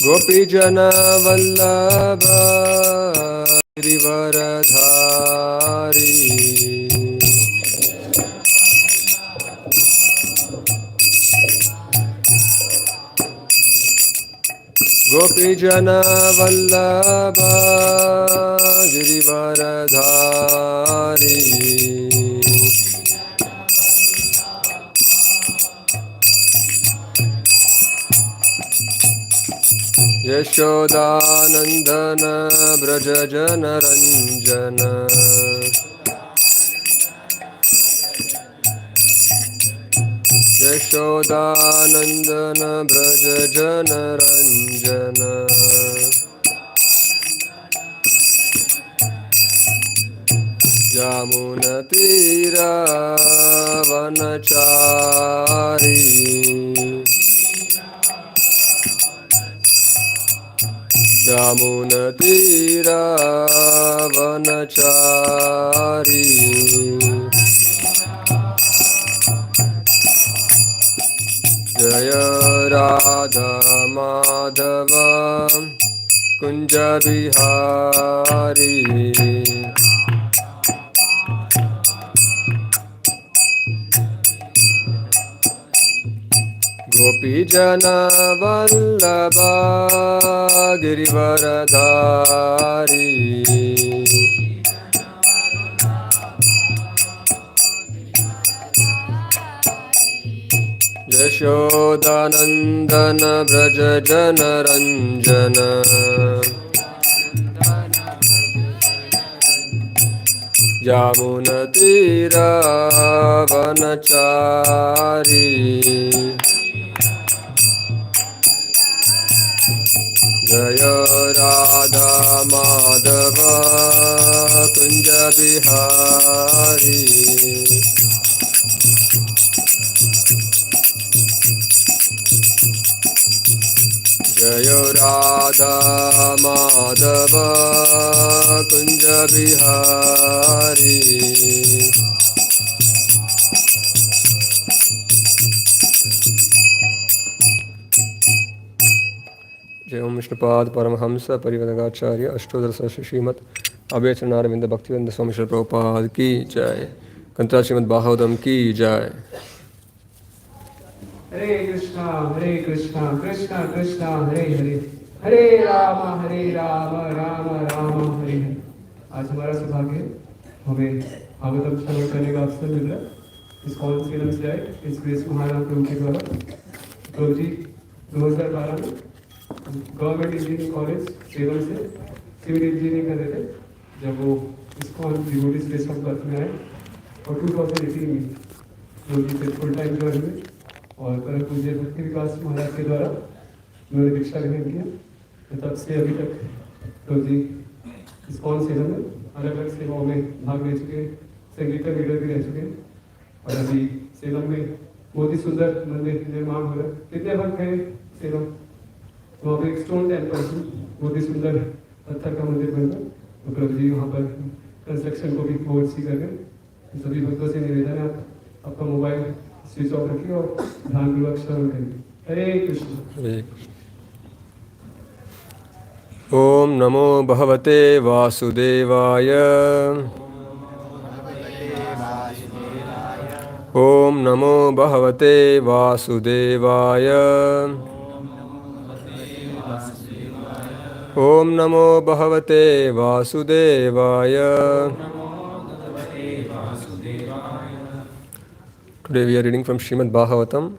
गोपीजन वल्लभ गिरिवरधारी गोपीजन वल्लभ गिरिवरधारी यशोदानंदन ब्रज जन रंजन यशोदानंदन ब्रज जन रंजन जामुन तीरा वनचारी जामुन तीरा वनचारी जय राधा माधव कुंज बिहारी गोपीजन वल्लभ गिरिवरधारी यशोदानंदन ब्रज जन रंजन जामुन तीरा वनचारी जय राधा माधव कुंज बिहारी जय राधा माधव कुंज बिहारी जय ओम विष्णुपाद परमहंस परिवदगाचार्य अष्टोत्तर सहस्र श्रीमद अभयचरणारविंद भक्तिवेंद्र स्वामी श्री प्रभुपाद की जय। कंत्रा श्रीमद भागवतम की जय। हरे कृष्णा कृष्णा कृष्णा हरे हरे हरे राम राम राम हरे हरे। आज हमारा सौभाग्य हमें भागवतम श्रवण करने का अवसर मिल रहा है। इस कॉल फिल्म से आए इस ग्रेस महाराम प्रभु के द्वारा तो जी 2012 में गवर्नमेंट इंजीनियरिंग कॉलेज सेवन से सिविल इंजीनियरिंग कर रहे थे जब वो इसको डिवोटी स्पेस ऑफ बर्थ में आए और 2018 में जो जी फिर फुल टाइम ज्वाइन हुए और परम पूज्य भक्ति विकास महाराज के द्वारा उन्होंने दीक्षा ग्रहण किया। तो तब से अभी तक तो जी इस्कॉन सेवा में अलग अलग सेवाओं में भाग ले चुके हैं, संगीत का लीडर भी रह चुके हैं और अभी सेलम में बहुत ही सुंदर मंदिर निर्माण हो रहा है। कितने भक्त हैं सेलम? वहाँ पे एक स्टोन टेम्पल बहुत ही सुंदर पत्थर का मंदिर बन रहा है। तो प्रभु जी वहाँ पर कंस्ट्रक्शन को भी ओवरसी कर रहे हैं। सभी भक्तों से निवेदन है आप आपका मोबाइल स्विच ऑफ रखिए और ध्यानपूर्वक श्रवण करिए। हरे कृष्ण। ओम नमो भगवते वासुदेवाय ओम नमो भगवते वासुदेवाय ओम नमो भगवते वासुदेवाय। Today we are reading from Srimad Bhagavatam,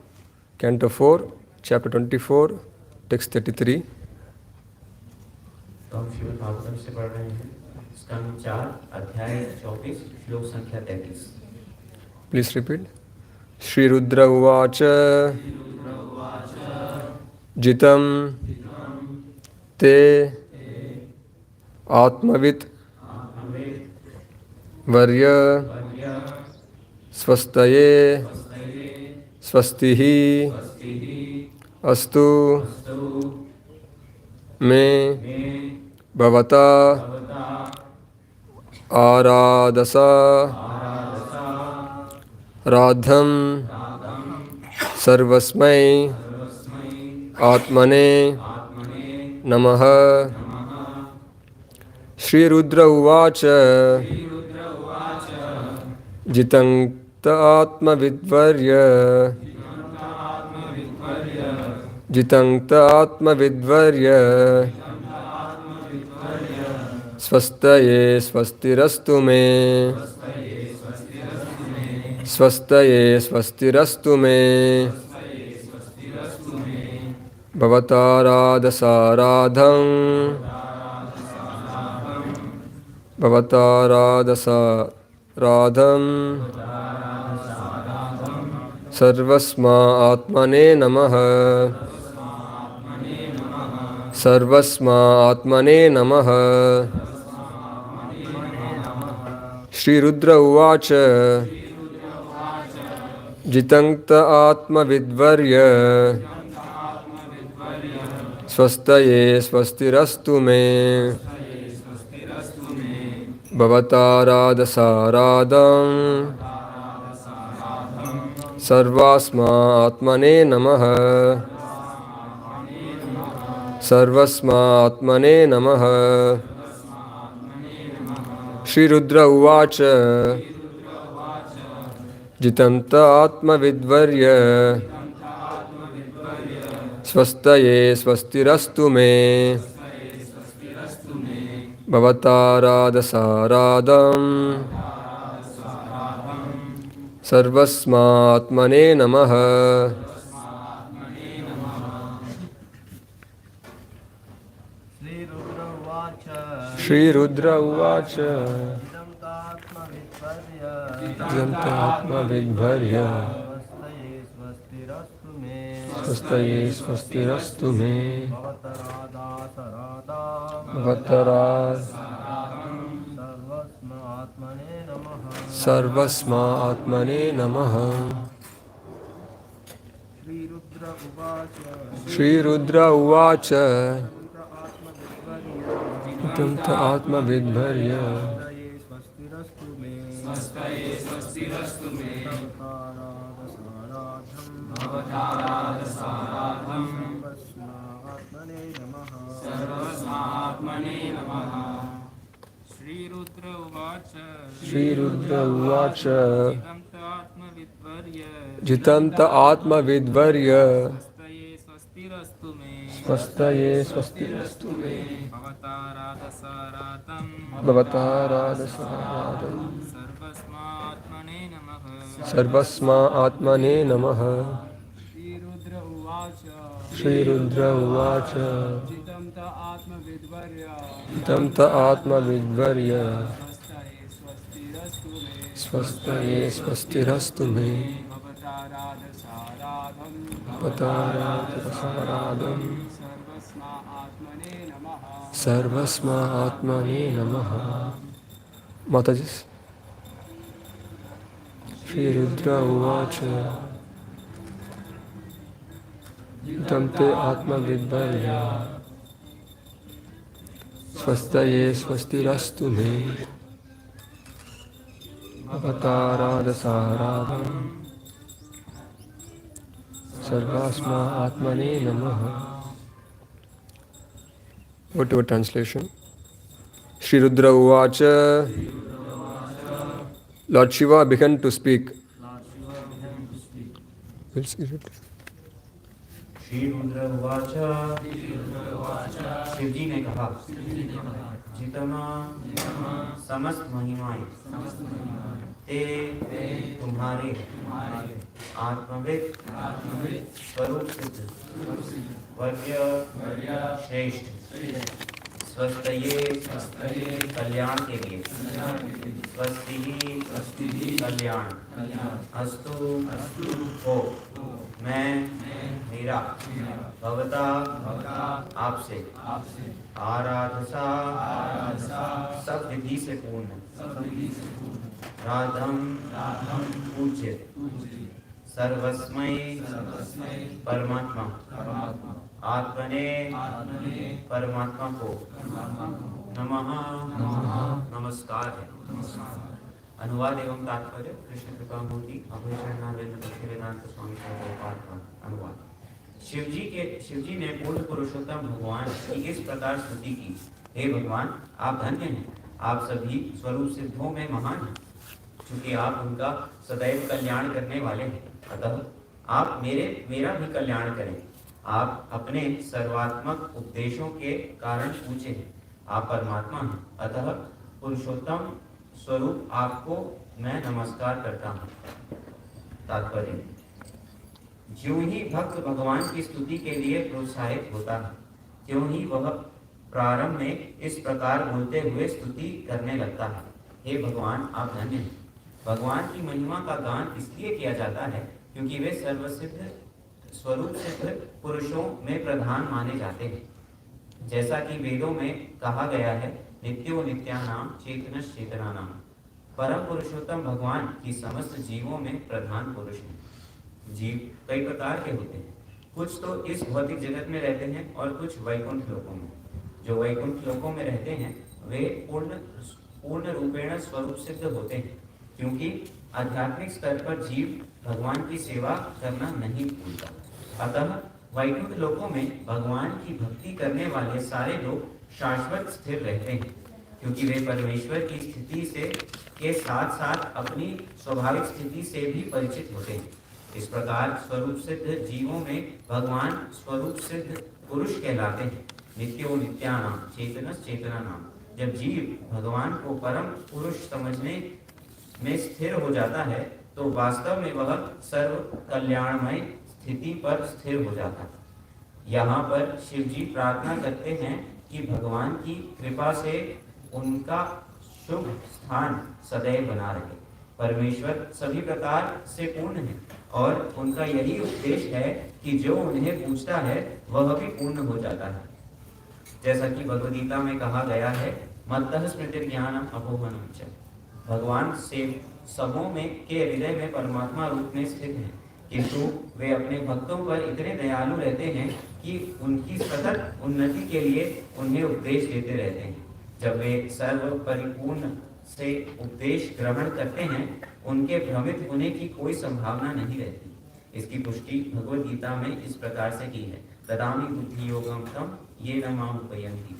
Canto 4, Chapter 24, Text 33. तो हम श्रीमद् भागवतम से पढ़ रहे हैं स्कंद 4 अध्याय 24 श्लोक संख्या 33। Please repeat. Shri Rudra Uvacha Jitam Te Atmavit Varya Swastaye Swastihi Astu Me Bhavata Aradasa Radham Sarvasmai Atmane नमः। श्रीरुद्र उवाच जितं त आत्मविद्वर्य जितं त आत्मविद्वर्य स्वस्तये स्वस्तिरस्तु मे स्वस्तये स्वस्तिरस्तु मे भवताराधसाराधं भवताराधसाराधं सर्वस्मा आत्मने नमः सर्वस्मा आत्मने नमः। श्रीरुद्र उवाच जितं त आत्मविद्वर्य स्वस्तये स्वस्तिरस्तु मे भवताराधसाराधं सर्वस्मा आत्मने नमः सर्वस्मा आत्मने नमः। श्रीरुद्र उवाच जितं त आत्मविद्वर्य स्वस्तये स्वस्तिरस्तु मे भवताराधसाराधं सर्वस्मात्मने नमः। श्रीरुद्र उवाच जितं त आत्मविद्वर्य स्वस्तये स्वस्तिरस्तु मे सर्वस्मात्मने नमः। श्रीरुद्र उवाच जितं त आत्मविद्वर्य श्रीरुद्र उवाच जितं त आत्मविद्वर्य स्वस्तये स्वस्तिरस्तु मे भवताराधसाराधं सर्वस्मात्मने नमः। श्रीरुद्र उवाच जितं त आत्मविद्वर्य स्वस्तये स्वस्तिरस्तु मे भवताराधसाराधं सर्वस्मात्मने नमः। माताजी। श्रीरुद्र उवाच जितं ते आत्मविद्वर्य स्वस्तये स्वस्तिरस्तु मे भवताराधसाराधं सर्वस्मात्मने नमः। Whatever translation. Sri Rudra Uvacha. Lord Shiva began to speak. Shri Rudra उवाच शिव जी ने कहा जितना समस्त महिमाएं ते तुम्हारे आत्मविद स्वरूप सिद्ध वर्य श्रेष्ठ स्वस्तये कल्याण के लिए स्वस्ति कल्याण अस्तु हो मैं मेरा भवता आपसे आराधसा सब विधि से पूर्ण राधम पूज्य सर्वस्मय परमात्मा आत्मने परमात्मा को नमः नमस्कार है। अनुवाद एवं तात्पर्य कृष्ण कृपा मूर्ति अभय शरणानंद भक्ति वेदांत स्वामी प्रभुपाद का अनुवाद। शिवजी ने पूर्ण पुरुषोत्तम भगवान की इस प्रकार स्तुति की, हे भगवान, आप धन्य हैं, आप सभी स्वरूप सिद्धों में महान हैं, क्योंकि आप उनका सदैव कल्याण करने वाले हैं। अतः आप मेरा भी कल्याण करें। आप अपने सर्वात्मक उपदेशों के कारण पूछे हैं, आप परमात्मा हैं, अतः पुरुषोत्तम स्वरूप आपको मैं नमस्कार करता हूँ। तात्पर्य: ज्यों ही भक्त भगवान की स्तुति के लिए प्रोत्साहित होता है, त्यों ही वह प्रारंभ में इस प्रकार बोलते हुए स्तुति करने लगता है, हे भगवान, आप धन्य हैं। भगवान की महिमा का गान इसलिए किया जाता है क्योंकि वे सर्वसिद्ध स्वरूप सिद्ध पुरुषों में प्रधान माने जाते हैं। जैसा कि वेदों में कहा गया है, नित्यो नित्यानाम चेतनस् चेतनानाम, परम पुरुषोत्तम भगवान की समस्त जीवों में प्रधान पुरुष हैं। जीव कई प्रकार के होते हैं, कुछ तो इस भौतिक जगत में रहते हैं और कुछ वैकुंठ लोकों में। जो वैकुंठ लोकों में रहते हैं वे पूर्ण रूपेण स्वरूप सिद्ध होते हैं, क्योंकि आध्यात्मिक स्तर पर जीव भगवान की सेवा करना नहीं भूलता। अतः वैकुंठ लोकों में भगवान की भक्ति करने वाले सारे लोग शाश्वत स्थिर रहते हैं, क्योंकि वे परमेश्वर की स्थिति से के साथ साथ अपनी स्वाभाविक स्थिति से भी परिचित होते हैं। इस प्रकार स्वरूप सिद्ध जीवों में भगवान स्वरूप सिद्ध पुरुष कहलाते हैं। नित्यो नित्यानाम चेतनस् चेतनानाम, जब जीव भगवान को परम पुरुष समझने में स्थिर हो जाता है तो वास्तव में वह सर्व कल्याणमय स्थिति पर स्थिर हो जाता है। यहाँ पर शिव जी प्रार्थना करते हैं कि भगवान की कृपा से उनका शुभ स्थान सदैव बना रहे। परमेश्वर सभी प्रकार से पूर्ण है और उनका यही उपदेश है कि जो उन्हें पूछता है वह भी पूर्ण हो जाता है। जैसा कि भगवद गीता में कहा गया है, मत्तः स्मृति ज्ञानम अपोहनम च, भगवान से सबों में के हृदय में परमात्मा रूप में स्थित हैं, किंतु वे अपने भक्तों पर इतने दयालु रहते हैं कि उनकी सतत उन्नति के लिए उन्हें उपदेश देते रहते हैं। जब वे सर्व परिपूर्ण से उपदेश ग्रहण करते हैं, उनके भ्रमित होने की कोई संभावना नहीं रहती। इसकी पुष्टि भगवद गीता में इस प्रकार से की है, ददामि बुद्धि योगम तम ये न माम उपयन्ति।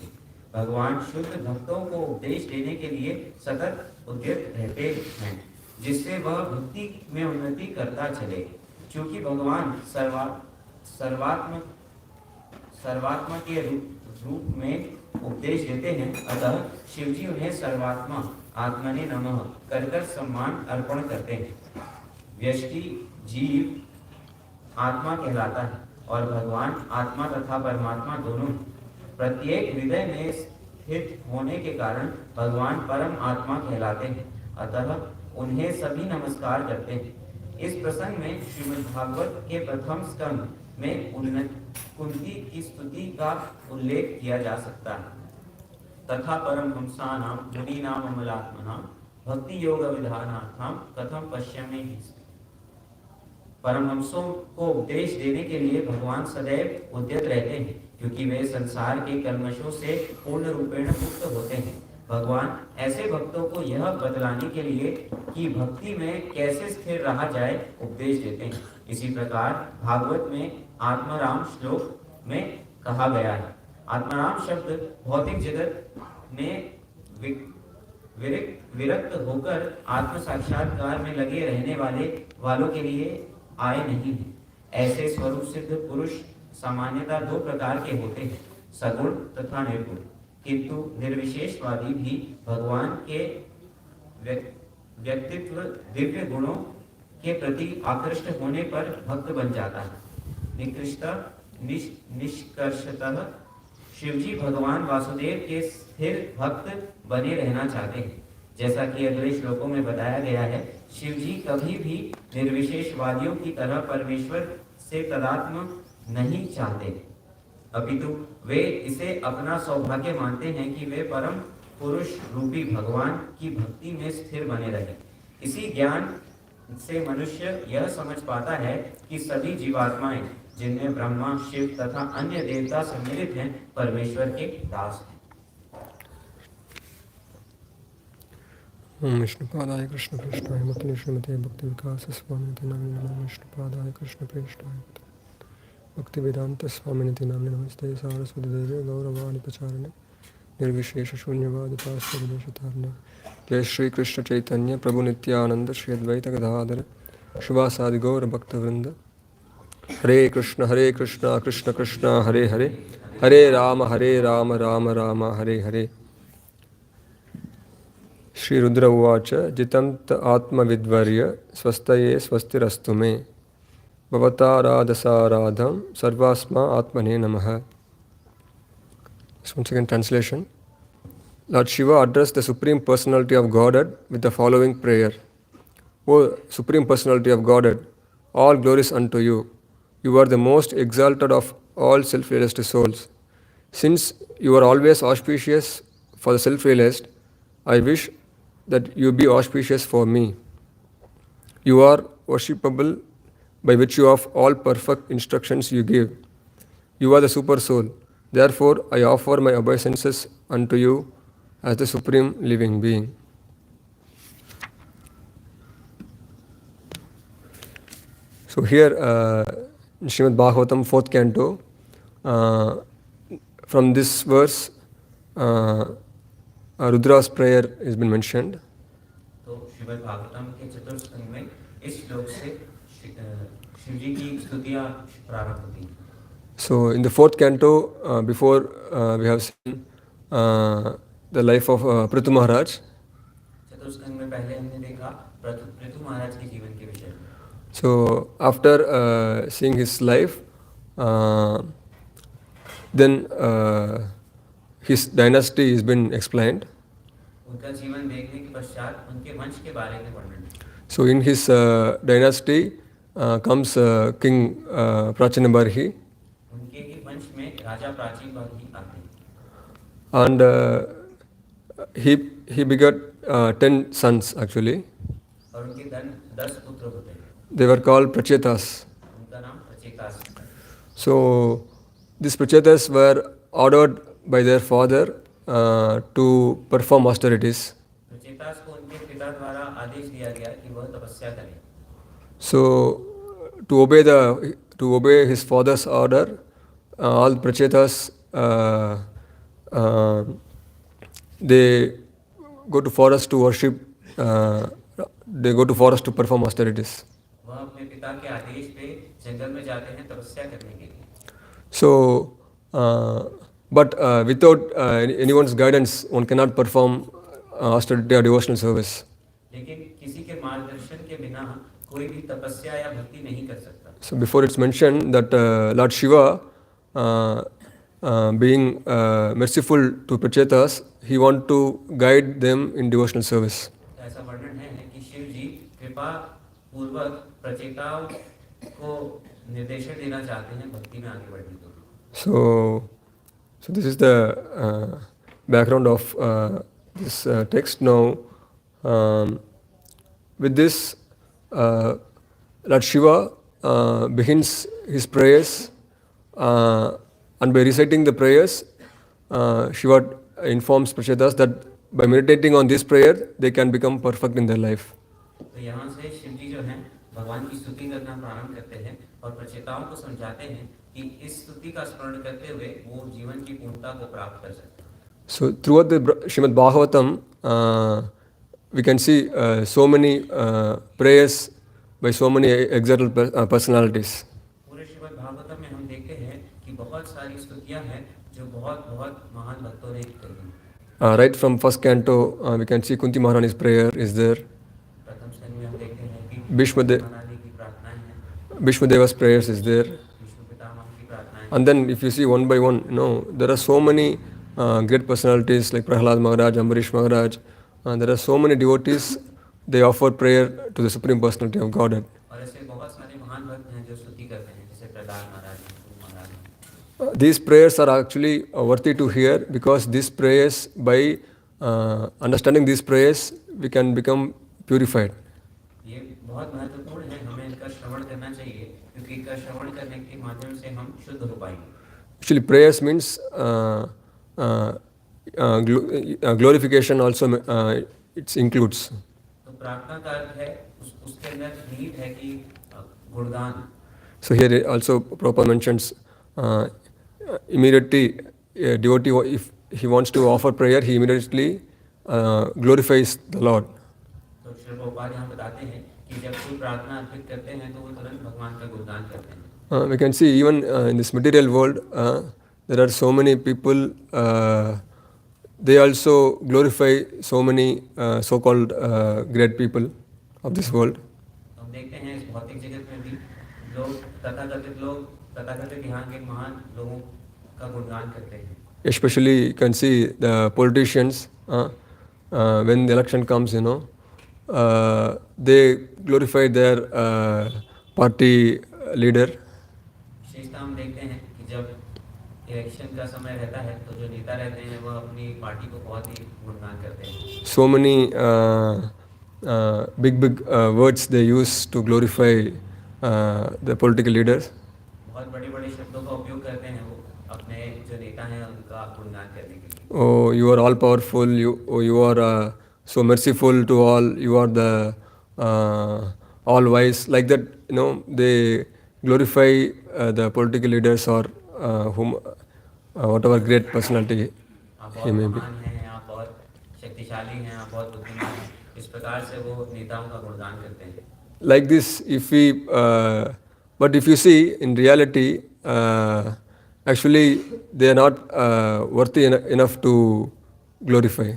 भगवान शुद्ध भक्तों को उपदेश देने के लिए सतत उद्यत रहते हैं, जिससे वह भक्ति में उन्नति करता चले। क्योंकि भगवान सर्वात्मा के रूप में उपदेश देते हैं, अतः शिवजी उन्हें सर्वात्मा आत्मने नमः कर सम्मान अर्पण करते हैं। व्यष्टि जीव आत्मा कहलाता है और भगवान आत्मा तथा परमात्मा दोनों प्रत्येक हृदय में स्थित होने के कारण भगवान परम आत्मा कहलाते हैं, अतः उन्हें सभी नमस्कार करते हैं। इस प्रसंग में श्रीमद् भागवत के प्रथम स्कंद में कुंती की स्तुति का उल्लेख किया जा सकता है। तथा परमहंसानां मुनीनां अमलात्मनां भक्ति योग विधानार्थं कथम पश्यामि। परमहंसों को उपदेश देने के लिए भगवान सदैव उद्यत रहते हैं, क्योंकि वे संसार के कल्मशों से पूर्ण रूपेण मुक्त होते हैं। भगवान ऐसे भक्तों को यह बतलाने के लिए कि भक्ति में कैसे स्थिर रहा जाए उपदेश देते हैं। इसी प्रकार भागवत में आत्माराम श्लोक में कहा गया है। आत्माराम शब्द भौतिक जगत में विरक्त होकर आत्म साक्षात्कार में लगे रहने वालों के लिए आए नहीं है। ऐसे स्वरूप सिद्ध पुरुष सामान्यतः दो प्रकार के होते हैं, सगुण तथा निर्गुण। किंतु निर्विशेषवादी भी भगवान के व्यक्तित्व दिव्य गुणों के प्रति आकृष्ट होने पर भक्त बन जाता है। निष्कर्षतः शिवजी भगवान वासुदेव के स्थिर भक्त बने रहना चाहते हैं। जैसा कि अगले श्लोकों में बताया गया है, शिवजी कभी भी निर्विशेषवादियों की तरह परमेश्वर से तदात्म नहीं चाहते, अपितु वे इसे अपना सौभाग्य मानते हैं कि वे परम पुरुष रूपी भगवान की भक्ति में स्थिर बने रहे। इसी ज्ञान से मनुष्य यह समझ पाता है कि सभी जीवात्माएं, जिनमें ब्रह्मा, शिव तथा अन्य देवता सम्मिलित हैं, परमेश्वर के दास हैं। ओम विष्णुपादाय कृष्ण प्रेष्ठाय मतले श्रीमते भक्ति विकास स्वामी नामिने नमः। विष्णुपादाय Krishna प्रेष्ठाय Bhaktivedanta Swaminiti Namni Namaste Saraswati Devi Gauravani Pacharane Nirvishesha Shunyavadi Pasavideshatarne Jai Shri Krishna Chaitanya Prabhu Nityananda Shri Advaita Gadadhara Shivasadi Gaura Bhakta Vrinda Hare Krishna Krishna Krishna Hare Hare Hare Rama Rama Hare Hare Shri Rudra Uvacha Jitamta Atma Vidvarya Swastaye Swastirastu Me Bhavataradhasaradham Sarvasma Atmane Namaha. Once again, translation. Lord Shiva addressed the Supreme Personality of Godhead with the following prayer. O Supreme Personality of Godhead, all glories unto you. You are the most exalted of all self-realized souls. Since you are always auspicious for the self-realized, I wish that you be auspicious for me. You are worshipable by virtue of all perfect instructions you give. You are the super soul. Therefore, I offer my obeisances unto you as the supreme living being. So here, in Srimad Bhagavatam, 4th canto, from this verse, Rudra's prayer has been mentioned. तो श्रीमद् भागवतम के चतुर्थ स्कंद में इस श्लोक से शिव जी की स्तुतियां प्रारंभ होती हैं. So in the 4th canto, before we have seen the life of Prithu Maharaj. चतुर्थ स्कंद में पहले हमने देखा पृथु महाराज के जीवन के विषय में. So after seeing his life, then his dynasty has been explained. उनका जीवन देखने के पश्चात उनके वंश के बारे में वर्णन. So in his dynasty comes King Prachinabarhi. उनके ही वंश में राजा प्राचीन बारही आते हैं. And he begot 10 sons actually. और उनके 10 पुत्र होते हैं. They were called Prachetas. उनका नाम प्रचेतास है. So these Prachetas were ordered by their father to perform austerities. प्रचेतास को उनके पिता द्वारा आदेश दिया गया कि वह तपस्या करें. So to obey his father's order, all Prachetas they go to forest to worship. They go to forest to perform austerities. वह अपने पिता के आदेश पे जंगल में जाते हैं तपस्या करने के लिए. So, but without anyone's guidance, one cannot perform austerity or devotional service. लेकिन किसी के मार्गदर्शन के बिना कोई भी तपस्या या भक्ति नहीं कर सकता. So before it's mentioned that Lord Shiva, being merciful to Prachetas, he want to guide them in devotional service. ऐसा वर्णन है कि शिव जी कृपा पूर्वक प्रचेताओं को निर्देशन देना चाहते हैं भक्ति में आगे बढ़ने के लिए. So this is the background of this text. Now, with this, Lord Shiva begins his prayers, and by reciting the prayers, Shiva informs Prachetas that by meditating on this prayer, they can become perfect in their life. तो यहाँ से शिव जी जो हैं भगवान की स्तुति करना प्रारंभ करते हैं और प्रचेताओं को समझाते हैं कि इस स्तुति का स्मरण करते हुए वो जीवन की पूर्णता को प्राप्त कर सकते हैं. So throughout the Srimad Bhagavatam, we can see so many prayers by so many exalted personalities. पूरे श्रीमद् भागवतम में हम देखते हैं कि बहुत सारी स्तुतियां हैं जो बहुत बहुत महान भक्तों ने करी हैं. Right from first canto, we can see Kunti Maharani's prayer is there. प्रथम स्कंद में हम देखते हैं कि Bhishma महारानी की प्रार्थनाएं हैं. Bhishmadeva's prayers is there. Vishnu पितामह की प्रार्थनाएं. And then if you see one by one, there are so many great personalities like Prahlad Maharaj, Ambarish Maharaj. There are so many devotees, they offer prayer to the Supreme Personality of Godhead. और ऐसे बहुत सारे महान भक्त हैं जो स्तुति करते हैं जैसे प्रहलाद महाराज, विष्णु महाराज. These prayers are actually worthy to hear because these prayers, by understanding these prayers, we can become purified. ये बहुत महत्वपूर्ण है, हमें इनका श्रवण करना चाहिए क्योंकि इनका श्रवण करने के माध्यम से हम शुद्ध हो पाएंगे. Actually, prayers means glorification also it includes. तो प्रार्थना का अर्थ है उसके अंदर निहित है कि गुणगान. So here also Prabhupada mentions immediately a devotee, if he wants to offer prayer, he immediately glorifies the Lord. तो श्री प्रभुपाद यहाँ बताते हैं कि जब कोई प्रार्थना अर्पित करते हैं तो वो तुरंत भगवान का गुणगान करते हैं. We can see even in this material world, there are so many people, they also glorify so many so-called great people of this world. हम देखते हैं इस भौतिक जगत में भी लोग तथाकथित यहाँ के महान लोगों का गुणगान करते हैं. Especially you can see the politicians, when the election comes, they glorify their party leader. विशेषता हम देखते हैं कि जब इलेक्शन का समय रहता है तो जो नेता रहते हैं वह अपनी पार्टी को बहुत ही गुणगान करते हैं. So many big words they use to glorify the political leaders. बहुत बड़े बड़े शब्दों का उपयोग करते हैं वो अपने जो नेता हैं उनका गुणगान करने के लिए. Oh, you are all powerful. You are so merciful to all. You are the all wise. Like that, they glorify the political leaders or whom whatever great personality आप he बहुत may be. महान हैं, आप बहुत शक्तिशाली हैं, आप बहुत बुद्धिमान हैं. इस प्रकार से वो नेताओं का गुणगान करते हैं. Like this, but if you see in reality, actually they are not worthy enough to glorify.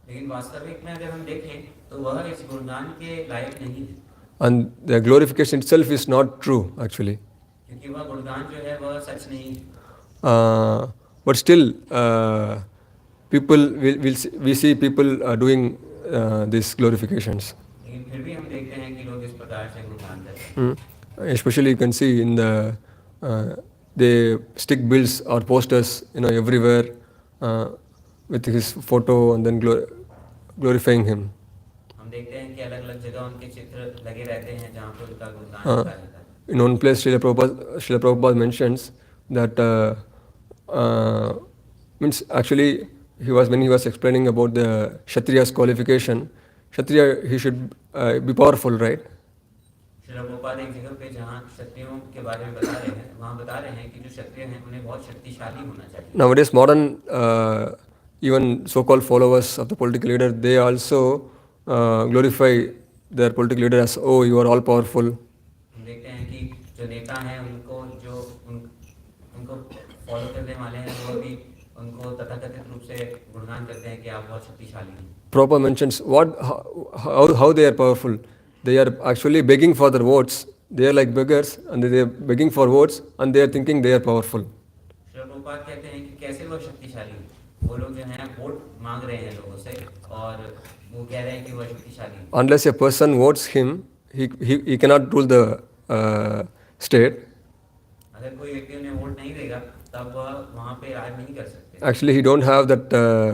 लेकिन वास्तविक में अगर हम देखें तो वह इस गुणगान के लायक नहीं है. And the glorification itself is not true actually. क्योंकि वह गुणगान जो है वह सच नहीं है. But still, we see people doing these glorifications. लेकिन फिर भी हम देखते हैं कि लोग इस प्रकार से गुणगान करते हैं. Especially you can see in they stick bills or posters, everywhere with his photo and then glorifying him. हम देखते हैं कि अलग अलग जगह उनके चित्र लगे रहते हैं जहाँ पर उनका गुणगान होता रहता है. In one place, Srila Prabhupada mentions that means actually when he was explaining about the Kshatriya's qualification, Kshatriya he should be powerful, right? Srila Prabhupada एक जगह पे जहाँ क्षत्रियों के बारे में बता रहे हैं वहाँ बता रहे हैं कि जो क्षत्रिय हैं उन्हें बहुत शक्तिशाली होना चाहिए. Nowadays, modern even so-called followers of the political leader, they also glorify their political leader as, oh, you are all powerful. हम देखते हैं कि जो नेता हैं उनको फॉलो करने वाले हैं वो भी उनको तथाकथित रूप से गुणगान करते हैं कि आप बहुत शक्तिशाली हैं. Prabhupada mentions how they are powerful. They are actually begging for their votes. They are like beggars and they are begging for votes and they are thinking they are powerful. Srila Prabhupada कहते हैं कि कैसे वो शक्तिशाली हैं. वो लोग जो हैं वोट मांग रहे हैं लोगों से और वो कह रहे हैं कि वह शक्तिशाली हैं. Unless a person votes him, he cannot rule the state. अगर कोई व्यक्ति उन्हें वोट नहीं देगा तब वह वहाँ पे राज नहीं कर सकते. Actually, he don't have that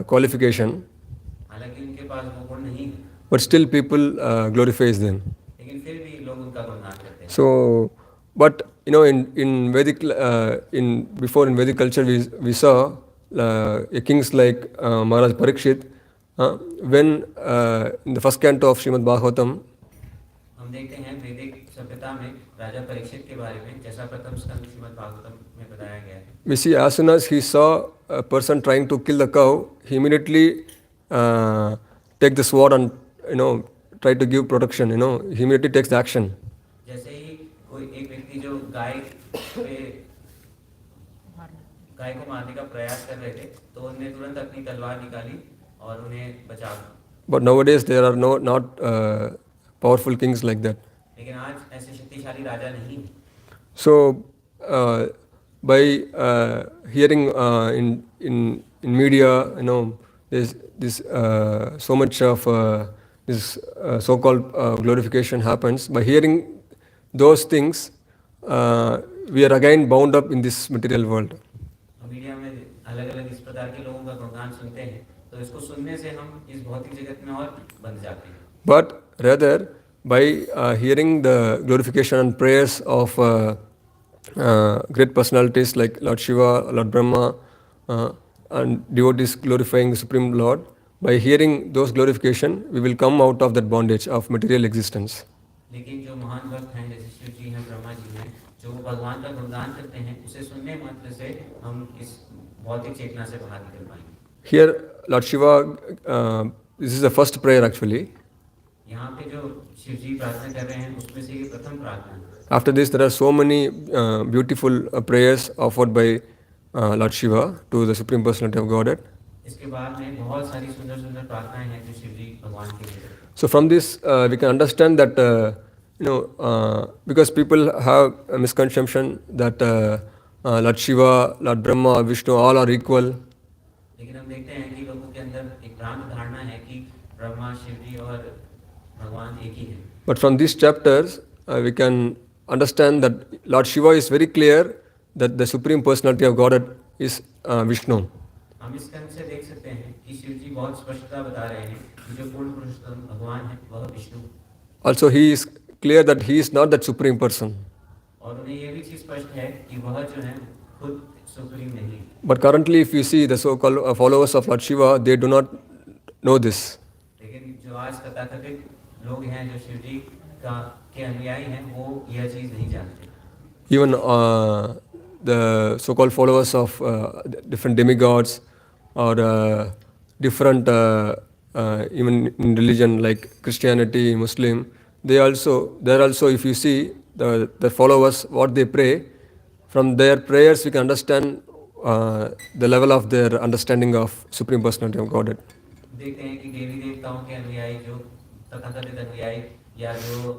qualification. हालांकि उनके पास वो गुण नहीं है. But still people glorifies them. लेकिन फिर भी लोग उनका गुणगान करते हैं. So, but in Vedic before in Vedic culture we saw kings like Maharaj Parikshit, when in the first canto of Srimad Bhagavatam, हम देखते हैं वैदिक सभ्यता में राजा परीक्षित के बारे में जैसा प्रथम स्कंद श्रीमद् भागवतम में बताया गया है. we see as soon as he saw a person trying to kill the cow, he immediately take the sword and try to give protection. He immediately takes the action. जैसे ही कोई एक व्यक्ति जो गाय को मारने का प्रयास कर रहे थे तो उन्होंने तुरंत अपनी तलवार निकाली और उन्हें बचा. But nowadays there are not powerful kings like that. लेकिन आज ऐसे शक्तिशाली राजा नहीं. So by hearing in media, there's this so much of this so-called glorification happens. By hearing those things, we are again bound up in this material world. Media में अलग अलग इस प्रकार के लोगों का गुणगान सुनते हैं तो इसको सुनने से हम इस भौतिक जगत में और बंध जाते हैं. But rather by hearing the glorification and prayers of great personalities like Lord Shiva, Lord Brahma, and devotees glorifying the Supreme Lord, by hearing those glorification, we will come out of that bondage of material existence. लेकिन जो महान भक्त हैं जैसे शिव जी हैं, ब्रह्मा जी हैं, जो वो भगवान का गुणगान करते हैं, उसे सुनने मात्र से हम इस भौतिक चेतना से बाहर निकल पाएंगे। Here, Lord Shiva, this is the first prayer actually. यहाँ पे जो शिव जी प्रार्थना कर रहे हैं, उसमें से ये प्रथम प्रार्थना है। After this, there are so many beautiful prayers offered by Lord Shiva to the Supreme Personality of Godhead. इसके बाद में बहुत सारी सुंदर सुंदर प्रार्थनाएं हैं जो शिव जी भगवान के लिए हैं। So from this, we can understand that because people have a misconception that Lord Shiva, Lord Brahma, Vishnu, all are equal. लेकिन हम देखते हैं कि लोगों के अंदर एक भ्रांत धारणा है कि ब्रह्मा, शिव जी और भगवान एक ही हैं। But from these chapters, we can understand that Lord Shiva is very clear that the Supreme Personality of Godhead is Vishnu. हम इस खंड से देख सकते हैं कि शिव जी बहुत स्पष्टता बता रहे हैं कि जो पूर्ण पुरुषोत्तम भगवान है वह Vishnu. Also, he is clear that he is not that Supreme Person. और उन्हें यह भी चीज स्पष्ट है कि वह जो है खुद सुप्रीम नहीं है। But currently, if you see the so-called followers of Lord Shiva, they do not know this. लेकिन जो आज तथाकथित लोग हैं, जो शिव जी का के अनुयायी हैं, वो यह चीज नहीं जानते। Even the so-called followers of different demigods or different even in religion like Christianity, Muslim, there also if you see the followers what they pray, from their prayers we can understand the level of their understanding of Supreme Personality of Godhead. देखते हैं कि देवी देवताओं के अनुयायी, जो तथाकथित अनुयायी या जो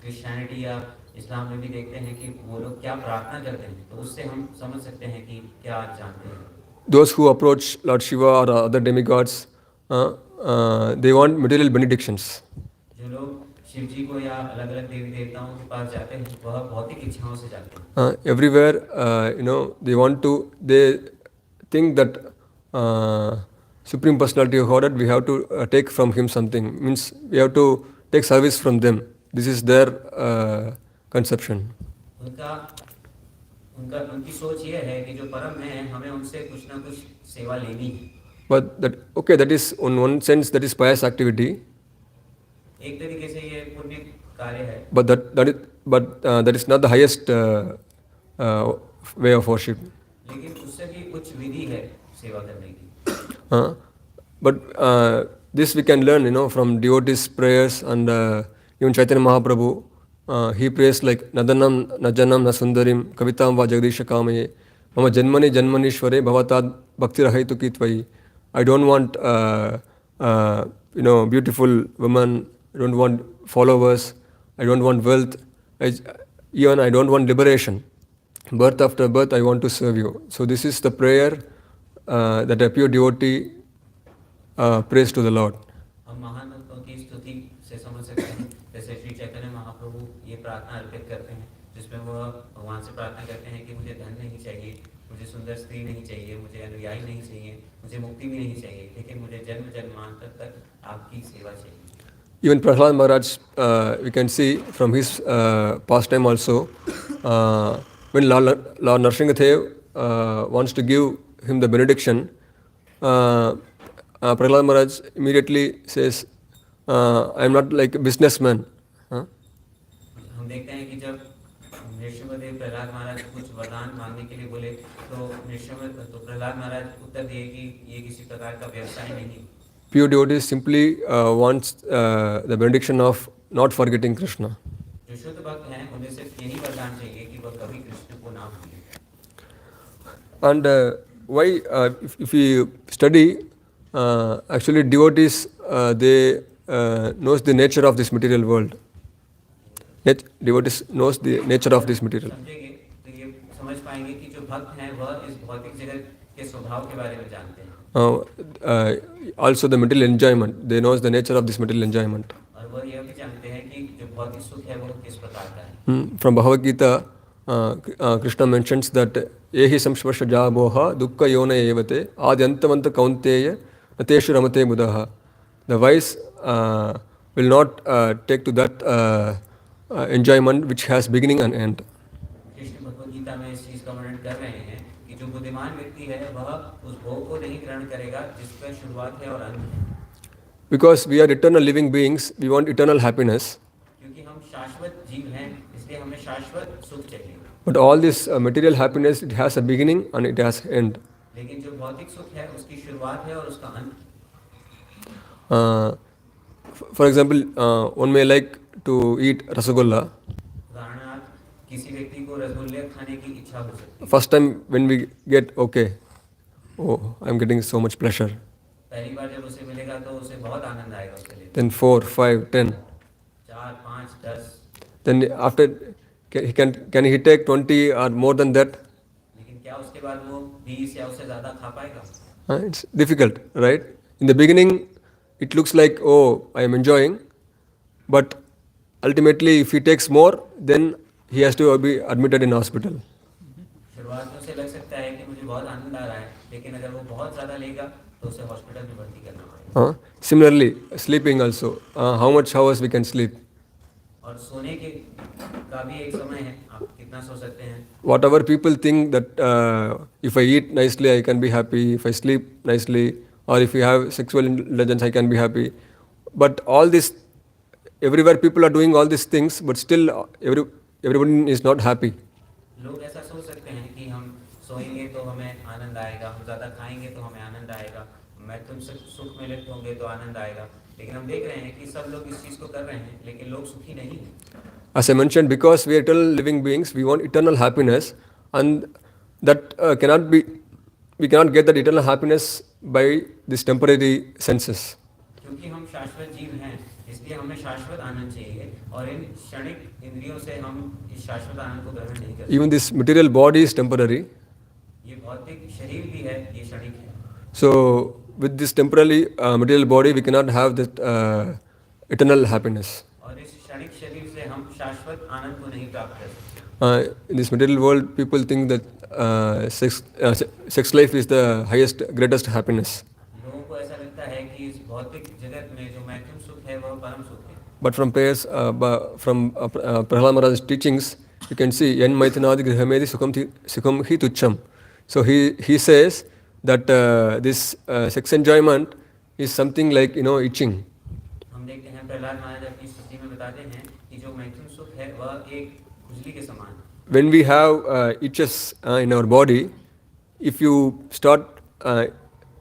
क्रिश्चियनिटी या इस्लाम में भी देखते हैं कि वो लोग क्या प्रार्थना करते हैं, तो उससे हम समझ सकते हैं कि क्या जानते हैं। Those who approach Lord Shiva or other demigods, they want material benedictions. जो लोग शिव जी को या अलग अलग देवी देवताओं के पास जाते हैं, वह भौतिक इच्छाओं से जाते हैं। Everywhere, they think that Supreme Personality of Godhead, we have to take from him something. Means we have to take service from them. This is their conception. उनकी सोच ये है कि जो परम है, हमें उनसे कुछ ना कुछ सेवा लेनी है। But that is in one sense that is pious activity. एक तरीके से ये पुण्य कार्य है। But that is not the highest way of worship. लेकिन उससे भी उच्च विधि है सेवा करने की। But this we can learn, from devotees' prayers, and even Chaitanya Mahaprabhu, he prays like Nadanam, Najanam, Nasundarim, Kavitam va Jagdisha Kamaye, Mama Janmani Janmanishware, Bhavatad Bhakti Rahaitu Kitvai. I don't want beautiful women, I don't want followers, I don't want wealth, even I don't want liberation. Birth after birth, I want to serve you. So this is the prayer that a pure devotee prays to the Lord. हम महान भक्तों की स्तुति से समझ सकते हैं, जैसे श्री चैतन्य महाप्रभु ये प्रार्थना अर्पित करते हैं, जिसमें वह भगवान से प्रार्थना करते हैं कि मुझे धन नहीं चाहिए, मुझे सुंदर स्त्री नहीं चाहिए, मुझे अनुयायी नहीं चाहिए, मुझे मुक्ति भी नहीं चाहिए, लेकिन मुझे जन्म जन्मांतर तक आपकी सेवा चाहिए। Even Prahlad Maharaj, we can see from his pastime also, when Lord Nrsingadev wants to give him the benediction, Prahlad Maharaj immediately says, I am not like a businessman. हम देखते हैं कि जब नृसिंहदेव प्रहलाद महाराज कुछ वरदान मांगने के लिए बोले, तो प्रहलाद महाराज उत्तर दिए कि ये किसी प्रकार का व्यवसाय नहीं। Pure devotee simply wants the benediction of not forgetting Krishna. जो शुद्ध भक्त हैं, उन्हें सिर्फ यही वरदान चाहिए कि वह कभी कृष्ण को ना भूलें। And why, if we study, actually devotees, they knows the nature of this material world. Devotees knows the nature of this material. समझेंगे तो ये समझ पाएंगे कि जो भक्त हैं, वह इस भौतिक जगत के स्वभाव के बारे में जानते हैं। Also the material enjoyment, they knows the nature of this material enjoyment. और वह यह भी जानते हैं कि जो भौतिक सुख है, वह किस प्रकार का है। From Bhagavad Gita, Krishna mentions that Ehi samsparsha jaboha dukkha yona evate adyantamanta kaunteya nateshu ramate buddha. The wise will not take to that enjoyment which has beginning and end. Krishna Bhagavad Gita में इस चीज का वर्णन कर रहे हैं कि जो बुद्धिमान व्यक्ति है, वह उस भोग को नहीं ग्रहण करेगा जिसका शुरुआत है और अंत है। Because we are eternal living beings, we want eternal happiness. क्योंकि हम शाश्वत जीव हैं, इसलिए हमें शाश्वत सुख चाहिए। But all this material happiness, it has a beginning and it has end. लेकिन जो भौतिक सुख है उसकी शुरुआत है और उसका अंत। For example, one may like to eat rasagolla. उदाहरणार्थ किसी व्यक्ति को रसगुल्ले खाने की इच्छा हो सकती है। First time when we get okay, oh, I'm getting so much pleasure. पहली बार जब उसे मिलेगा तो उसे बहुत आनंद आएगा उसके लिए। Then 4, 5, 10. 4, 5, 10। Then after, can he take 20 or more than that? लेकिन क्या उसके बाद वो 20 या उससे ज़्यादा खा पाएगा? It's difficult, right? In the beginning, it looks like, oh, I am enjoying. But ultimately, if he takes more, then he has to be admitted in hospital. शुरुआत में उसे लग सकता है कि मुझे बहुत आनंद आ रहा है, लेकिन अगर वो बहुत ज़्यादा लेगा तो उसे हॉस्पिटल में भर्ती करना पड़ेगा। Similarly, sleeping also. How much hours we can sleep? और सोने के का भी एक समय है, आप कितना सो सकते हैं? Whatever people think that if I eat nicely, I can be happy. If I sleep nicely, or if you have sexual indulgence, I can be happy. But all this, everywhere people are doing all these things, but still everyone is not happy. लोग ऐसा सोच सकते हैं कि हम सोएंगे तो हमें आनंद आएगा, हम ज़्यादा खाएंगे तो हमें आनंद आएगा, मैं तुमसे सुख में लिप्त होंगे तो आनंद आएगा। लेकिन हम देख रहे हैं कि सब लोग इस चीज़ को कर रहे हैं, लेकिन लोग सुखी नहीं हैं। As I mentioned, because we are eternal living beings, we want eternal happiness, and that we cannot get that eternal happiness by these temporary senses. क्योंकि हम शाश्वत जीव हैं, इसलिए हमें शाश्वत आनंद चाहिए, और इन क्षणिक इंद्रियों से हम इस शाश्वत आनंद को ग्रहण नहीं कर सकते। Even this material body is temporary. ये भौतिक शरीर भी है, ये क्षणिक है। So with this temporary material body, we cannot have that eternal happiness. और इस क्षणिक शरीर से हम शाश्वत आनंद को नहीं प्राप्त कर सकते। In this material world, people think that sex life is the highest, greatest happiness. लोगों को ऐसा लगता है कि इस भौतिक जगत में जो महत्वपूर्ण सुख है वह परम सुख है। But from prayers, from Prahlad Maharaj's teachings, you can see yan maitanadi grihamedi sukham hi tucham. So he says that this sex enjoyment is something like itching. हम देखते हैं प्रहलाद महाराज अपनी स्तुति में बताते हैं कि जो महत्वपूर्ण सुख है वह एक खुजली के समान है। When we have itches in our body, if you start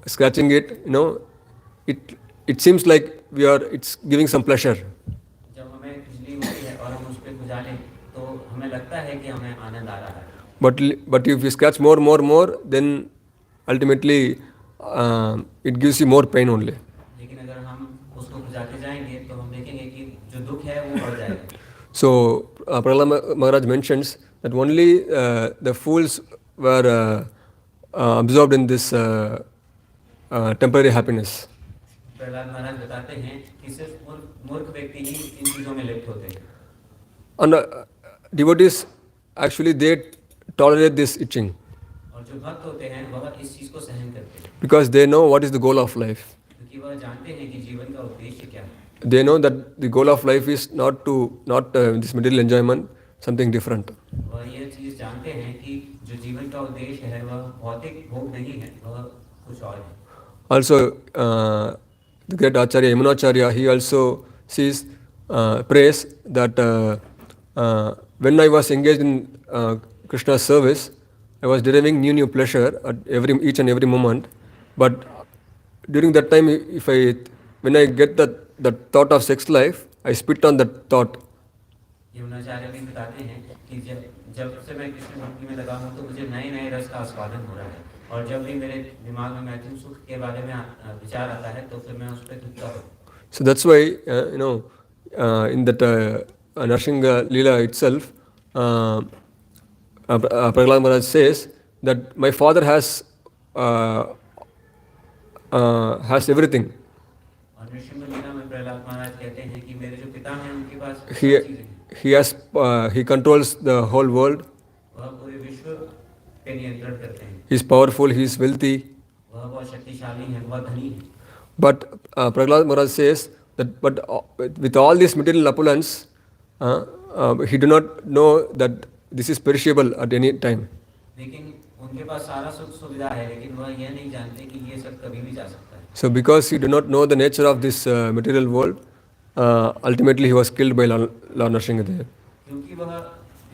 scratching it, it seems like it's giving some pleasure. जब हमें खुजली होती है और हम उस पर खुजालें तो हमें लगता है कि हमें आनंद आ रहा है। But if you scratch more, then ultimately it gives you more pain only. लेकिन अगर हम उसको खुजाते जाएंगे तो हम देखेंगे कि जो दुख है वो बढ़ जाएगा। So Prahlad Maharaj mentions that only the fools were absorbed in this temporary happiness. Prahlad महाराज बताते हैं कि सिर्फ मूर्ख व्यक्ति ही इन चीज़ों में लिप्त होते हैं। And devotees actually they tolerate this itching और जो भक्त होते हैं वह इस चीज़ को सहन करते हैं because they know what is the goal of life. क्योंकि वह जानते हैं कि जीवन का उद्देश्य क्या है। They know that the goal of life is not this material enjoyment, something different. वह यह चीज़ जानते हैं कि जो जीवन का उद्देश्य है वह भौतिक भोग नहीं है, वह कुछ और है। Also, the great Acharya Yamunacharya, he also prays that when I was engaged in Krishna's service, I was deriving new pleasure at each and every moment. But during that time, when I get that thought of sex life, I spit on that thought. Yamunacharya भी बताते हैं कि जब से मैं कृष्ण भक्ति में लगा हूँ तो मुझे नए नए रस का आस्वादन हो रहा है, और जब भी मेरे दिमाग में महत्वपूर्ण सुख के बारे में विचार आता है तो फिर मैं उस पर थूकता हूँ। So that's why in that Narsingha Leela itself, Prahlad Maharaj says that my father has everything. और नृसिंह लीला में प्रहलाद महाराज कहते हैं कि मेरे जो पिता हैं उनके पास सब He चीजें हैं। he controls the whole world. वह पूरे विश्व पे नियंत्रण करते हैं। He is powerful. He is wealthy. वह बहुत शक्तिशाली है, वह धनी है। But Prahlad Maharaj says that with all this material opulence, he do not know that this is perishable at any time. लेकिन उनके पास सारा सुख सुविधा है, लेकिन वह यह नहीं जानते कि ये सब कभी भी जा सकता है। So because he do not know the nature of this material world, ultimately he was killed by Lord Nrsimhadev. क्योंकि वह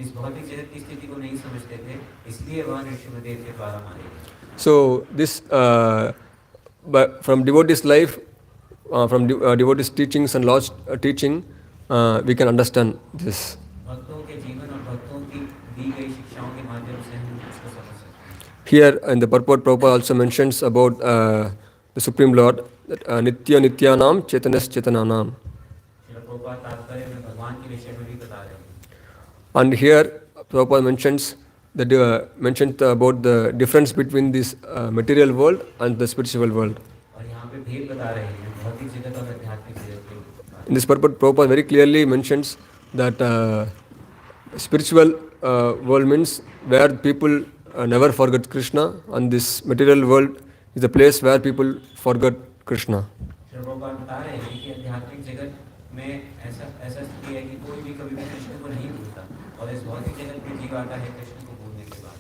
इस भौतिक जगत की स्थिति को नहीं समझते थे, इसलिए वह नृसिंहदेव के द्वारा मारे गए। So this, but from devotees' life, from devotees' teachings and Lord's teaching, we can understand this. भक्तों के जीवन और भक्तों की दी गई शिक्षाओं के माध्यम से हम इसको समझ सकते हैं। Here in the purport, Prabhupada also mentions about the Supreme Lord, that Nitya Nityanam Chaitanas Chaitananam. Srila Prabhupada तात्पर्य में भगवान के विषय में भी बता रहे हैं। And here Prabhupada mentions mentioned about the difference between this material world and the spiritual world. और यहाँ पे भेद बता रहे हैं भौतिक जगत और आध्यात्मिक जगत के। In this purport, Prabhupada very clearly mentions that spiritual world means where people never forget Krishna, and this material world is the place where people forget Krishna. Srila Prabhupada बता रहे हैं कि आध्यात्मिक जगत में ऐसा ऐसा स्थिति है कि कोई भी कभी भी कृष्ण को नहीं भूलता, और इस भौतिक जगत में जीव आता है कृष्ण को भूलने के बाद।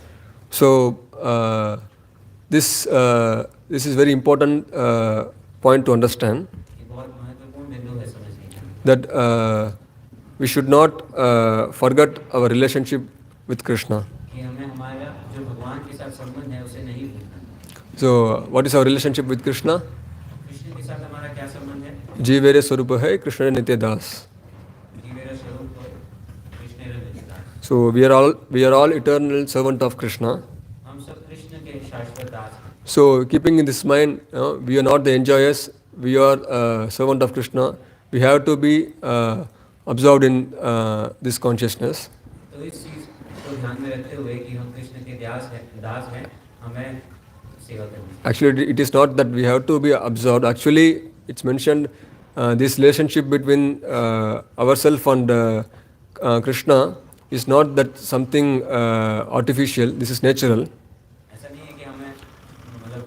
So this is very important point to understand, ये बहुत महत्वपूर्ण बिंदु है समझने के लिए, that we should not forget our relationship with Krishna. कि हमें हमारा जो भगवान के साथ संबंध है उसे नहीं भूलना। So what is our relationship with Krishna? Krishna के साथ हमारा क्या संबंध है? Jivere Swarupa hai Krishna Nitya Das. जीवेरा स्वरूप हो कृष्ण दास। So we are all eternal servant of Krishna. हम सब कृष्ण के शाश्वत दास हैं। So keeping in this mind, we are not the enjoyers, we are servant of Krishna. We have to be absorbed in this consciousness. तो इस चीज को ध्यान में रखते हुए कि हम कृष्ण के दास हैं, हमें सेवा करनी चाहिए। Actually, it is not that we have to be absorbed. Actually, it's mentioned this relationship between ourselves and Krishna is not that something artificial. This is natural. ऐसा नहीं है कि हमें मतलब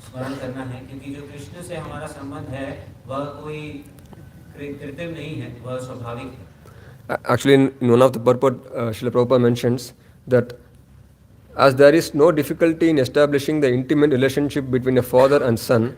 स्मरण करना है, क्योंकि जो कृष्ण से हमारा संबंध है वह कोई कृत्रिम नहीं है, वह स्वाभाविक है। Actually, in one of the purport, Srila Prabhupada mentions that as there is no difficulty in establishing the intimate relationship between a father and son,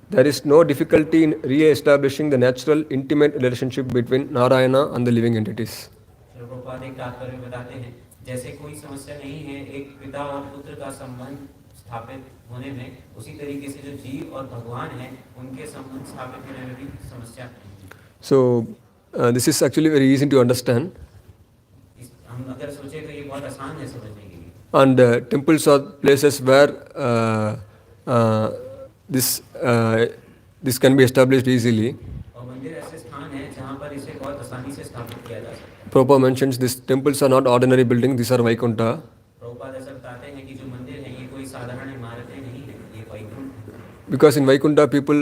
there is no difficulty in re-establishing the natural intimate relationship between Narayana and the living entities. Srila Prabhupada एक तात्पर्य में बताते हैं, जैसे कोई समस्या नहीं है एक पिता और पुत्र का संबंध स्थापित होने में, उसी तरीके से जो जीव और भगवान हैं उनके संबंध स्थापित होने में भी समस्या नहीं है। So, this is actually very easy to understand. हम अगर सोचे तो ये बहुत आसान है समझने के लिए। And temples are places where this can be established easily. और मंदिर ऐसे स्थान हैं जहाँ पर इसे बहुत आसानी से स्थापित किया जा सकता है। Prabhupada mentions these temples are not ordinary buildings, these are Vaikuntha. Prabhupada ऐसा बताते हैं कि जो मंदिर हैं ये कोई साधारण इमारतें नहीं है, ये वैकुंठ है। Because in Vaikuntha, people,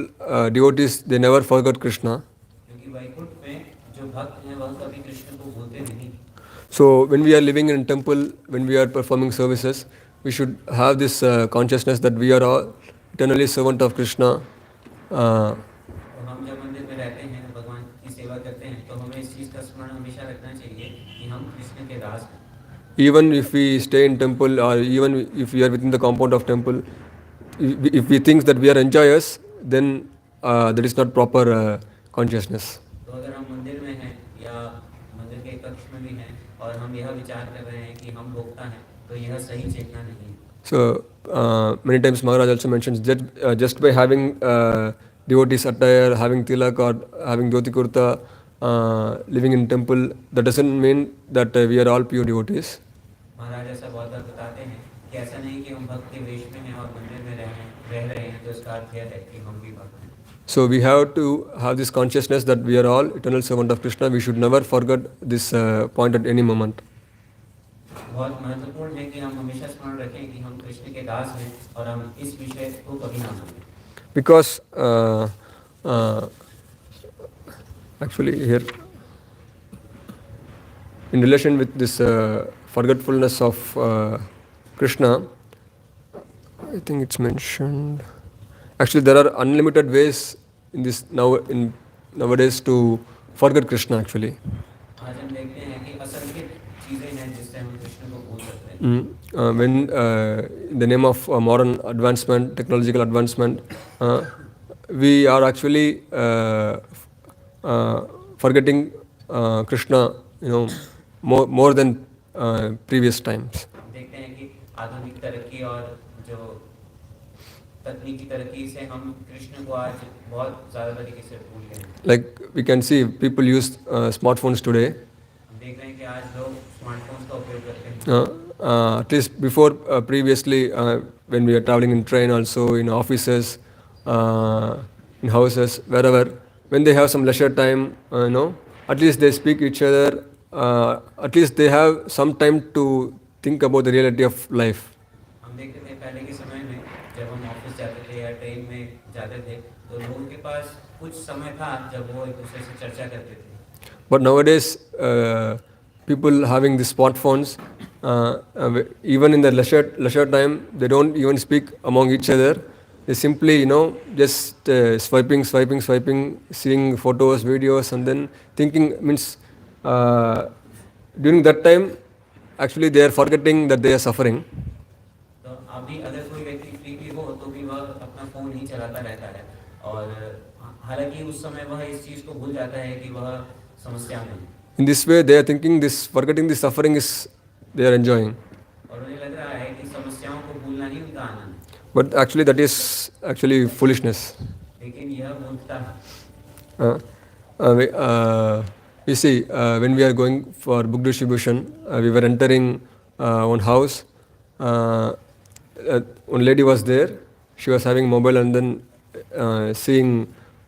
devotees, they never forget Krishna. क्योंकि वैकुंठ में जो भक्त हैं वह कभी कृष्ण को भूलते नहीं। So when we are living in a temple, when we are performing services, we should have this consciousness that we are all eternally servant of Krishna. और हम जब मंदिर में रहते हैं भगवान की सेवा करते हैं तो हमें इस चीज़ का स्मरण हमेशा रखना चाहिए कि हम कृष्ण के दास हैं। Even if we stay in temple, or even if we are within the compound of temple, if we think that we are enjoyers, then that is not proper consciousness. तो अगर हम मंदिर में हैं या मंदिर के कक्ष में भी हैं और हम यह विचार कर रहे हैं कि हम भोक्ता हैं, तो यह सही चेतना नहीं है। So many times Maharaj also mentions that just by having devotees attire, having tilak or having dhoti kurta, living in temple, that doesn't mean that we are all pure devotees. महाराज ऐसा बहुत बार बताते हैं कि ऐसा नहीं कि हम भक्त के वेश में हैं और मंदिर में रह रहे हैं तो इसका अर्थ यह है कि हम भी भक्त हैं। So we have to have this consciousness that we are all eternal servant of Krishna. We should never forget this point at any moment. बहुत महत्वपूर्ण है कि हम हमेशा स्मरण रखें कि हम कृष्ण के दास हैं और हम इस विषय को कभी ना भूलें। Because actually here, in relation with this forgetfulness of Krishna, I think it's mentioned. Actually, there are unlimited ways in this nowadays to forget Krishna. Actually, आज हम देखते हैं कि असंख्य चीजें हैं जिससे हम कृष्ण को भूल सकते हैं। when in the name of modern advancement, technological advancement, we are actually forgetting Krishna. more than previous times. हम देखते हैं कि आधुनिक तरक्की और जो तकनीकी तरक्की से हम कृष्ण को आज बहुत ज़्यादा तरीके से भूल गए हैं। Like we can see, people use smartphones today. हम देख रहे हैं कि आज लोग स्मार्टफोन्स का उपयोग करते हैं। At least before, previously, when we are traveling in train, also in offices, in houses, wherever, when they have some leisure time, at least they speak each other. At least they have some time to think about the reality of life. हम देखते थे पहले के समय में जब हम office जाते थे या ट्रेन में जाते थे तो लोगों के पास कुछ समय था जब वो एक दूसरे से चर्चा करते थे। But nowadays, people having the smartphones, even in their leisure time, they don't even speak among each other. They simply, just swiping, seeing photos, videos, and then thinking means during that time, actually they are forgetting that they are suffering. तो अभी अगर कोई व्यक्ति free भी हो तो भी वह अपना फ़ोन ही चलाता रहता है और हालांकि उस समय वह इस चीज़ को भूल जाता है कि वह समस्या में है। In this way, they are thinking this forgetting the suffering is they are enjoying. और उन्हें लग रहा है कि समस्याओं को भूलना ही उनका आनंद है। But actually, that is actually foolishness. लेकिन यह मूर्खता है। We see, when we are going for book distribution, we were entering one house. One lady was there. She was having mobile and then seeing